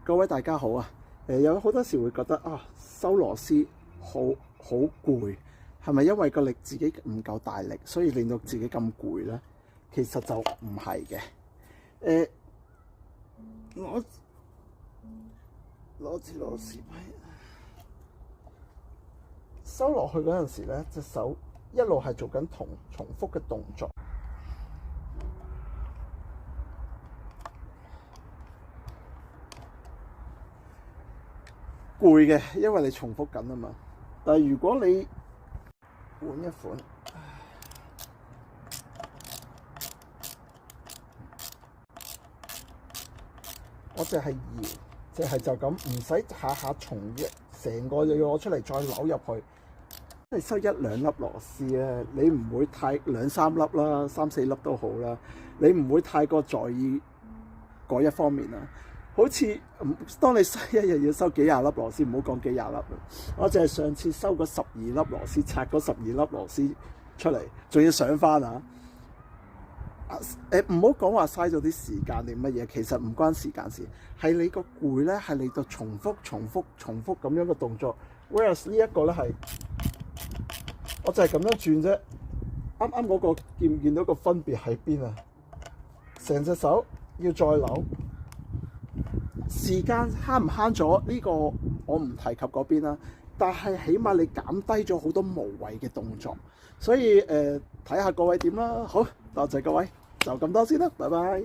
各位大家好啊！有好多時會覺得啊，收螺絲好攰，係咪因為個力自己唔夠大力，所以令到自己咁攰咧？其實就唔係嘅。攞支螺絲批收落去嗰陣時咧，隻手一路係做緊重複嘅動作。攰嘅，因為你重複緊啊嘛。但係如果你換一款，我淨係搖，淨係就咁，唔使下下重嘅，成個就要攞出嚟再扭入去。你收一兩粒螺絲咧，你唔會太兩三粒啦，三四粒都好啦，你唔會太過在意嗰一方面啦。好似當你一日要收幾廿粒螺絲，唔好講幾廿粒啦。我淨係上次收嗰12粒螺絲，拆嗰12粒螺絲出嚟，仲要上翻啊！唔好講話嘥咗啲時間定乜嘢，其實唔關時間事，係你個攰咧，係你個重複咁樣嘅動作。Whereas 呢一個咧係，我就係咁樣轉啫。啱啱嗰個見唔見到個分別喺邊啊？成隻手要再扭。時間慳唔慳咗呢個我唔提及嗰邊啦，但係起碼你減低咗好多無謂嘅動作，所以睇下各位點啦。好，多謝各位，就咁多先啦，拜拜。